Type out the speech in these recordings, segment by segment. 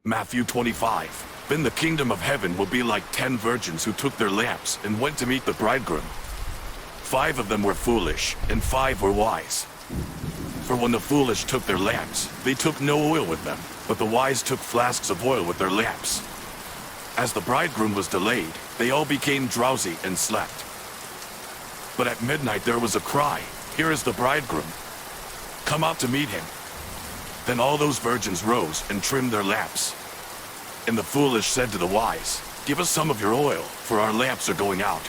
Matthew 25. Then the kingdom of heaven will be like 10 virgins who took their lamps and went to meet the bridegroom. 5 of them were foolish, and 5 were wise. For when the foolish took their lamps, they took no oil with them, but the wise took flasks of oil with their lamps. As the bridegroom was delayed, they all became drowsy and slept. But at midnight there was a cry, "Here is the bridegroom. Come out to meet him." Then all those virgins rose and trimmed their lamps. And the foolish said to the wise, "Give us some of your oil, for our lamps are going out."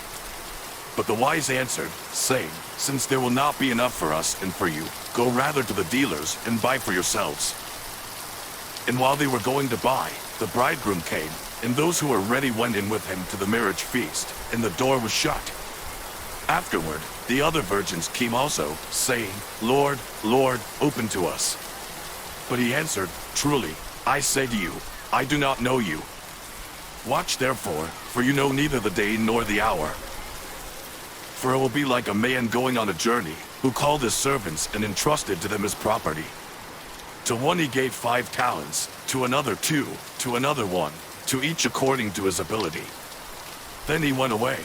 But the wise answered, saying, "Since there will not be enough for us and for you, go rather to the dealers and buy for yourselves." And while they were going to buy, the bridegroom came, and those who were ready went in with him to the marriage feast, and the door was shut. Afterward, the other virgins came also, saying, "Lord, Lord, open to us." But he answered, "Truly, I say to you, I do not know you. Watch therefore, for you know neither the day nor the hour. For it will be like a man going on a journey, who called his servants and entrusted to them his property. To one he gave 5 talents, to another 2, to another 1, to each according to his ability. Then he went away.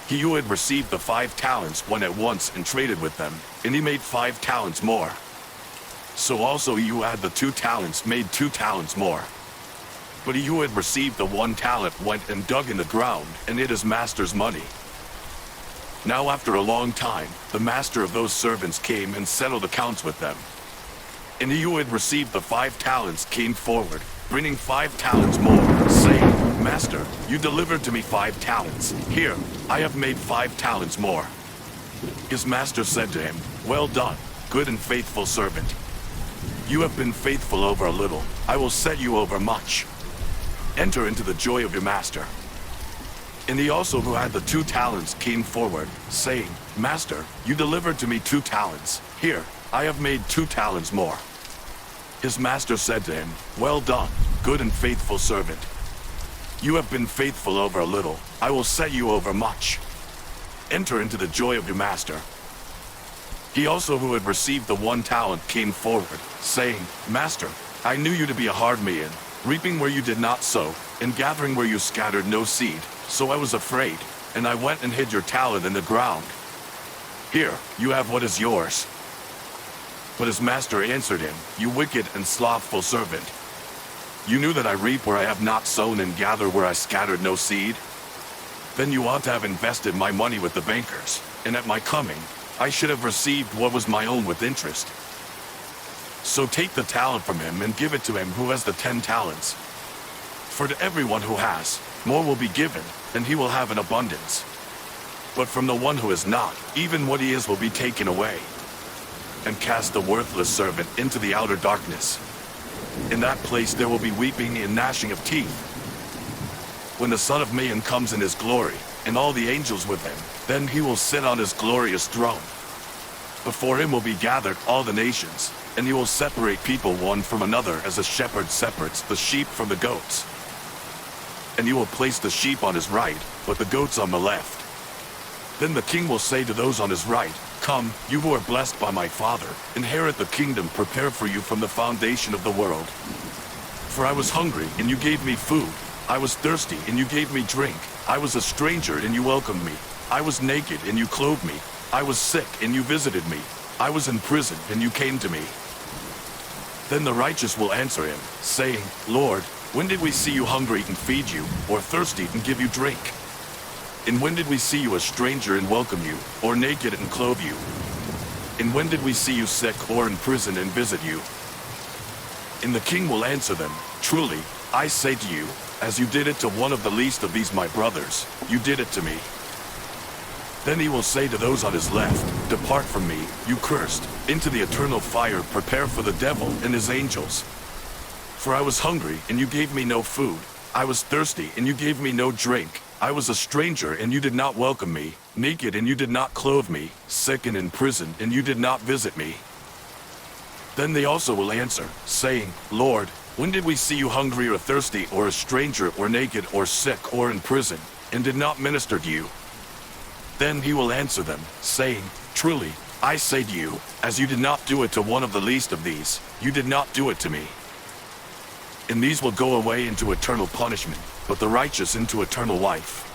He who had received the 5 talents went at once and traded with them, and he made 5 talents more. So also he who had the 2 talents made 2 talents more. But he who had received the 1 talent went and dug in the ground and hid his master's money. Now after a long time, the master of those servants came and settled accounts with them. And he who had received the 5 talents came forward, bringing 5 talents more, saying, "Master, you delivered to me 5 talents. Here, I have made 5 talents more." His master said to him, "Well done, good and faithful servant. You have been faithful over a little, I will set you over much. Enter into the joy of your master." And he also who had the 2 talents came forward, saying, "Master, you delivered to me 2 talents. Here, I have made 2 talents more." His master said to him, "Well done, good and faithful servant. You have been faithful over a little, I will set you over much. Enter into the joy of your master." He also who had received the 1 talent came forward, saying, "Master, I knew you to be a hard man, reaping where you did not sow, and gathering where you scattered no seed. So I was afraid, and I went and hid your talent in the ground. Here, you have what is yours." But his master answered him, "You wicked and slothful servant. You knew that I reap where I have not sown and gather where I scattered no seed? Then you ought to have invested my money with the bankers, and at my coming, I should have received what was my own with interest. So take the talent from him and give it to him who has the 10 talents. For to everyone who has, more will be given, and he will have an abundance. But from the one who is not, even what he is will be taken away. And cast the worthless servant into the outer darkness. In that place there will be weeping and gnashing of teeth. When the Son of Man comes in his glory, and all the angels with him, then he will sit on his glorious throne. Before him will be gathered all the nations, and he will separate people one from another as a shepherd separates the sheep from the goats. And he will place the sheep on his right, but the goats on the left. Then the king will say to those on his right, "Come, you who are blessed by my Father, inherit the kingdom prepared for you from the foundation of the world. For I was hungry, and you gave me food. I was thirsty, and you gave me drink. I was a stranger, and you welcomed me. I was naked, and you clothed me. I was sick, and you visited me. I was in prison, and you came to me." Then the righteous will answer him, saying, "Lord, when did we see you hungry and feed you, or thirsty and give you drink? And when did we see you a stranger and welcome you, or naked and clothe you? And when did we see you sick or in prison and visit you?" And the king will answer them, "Truly, I say to you, as you did it to one of the least of these my brothers, you did it to me." Then he will say to those on his left, "Depart from me, you cursed, into the eternal fire prepared for the devil and his angels. For I was hungry, and you gave me no food. I was thirsty, and you gave me no drink. I was a stranger, and you did not welcome me, naked, and you did not clothe me, sick and in prison, and you did not visit me." Then they also will answer, saying, "Lord, when did we see you hungry or thirsty or a stranger or naked or sick or in prison, and did not minister to you?" Then he will answer them, saying, "Truly, I say to you, as you did not do it to one of the least of these, you did not do it to me." And these will go away into eternal punishment, but the righteous into eternal life.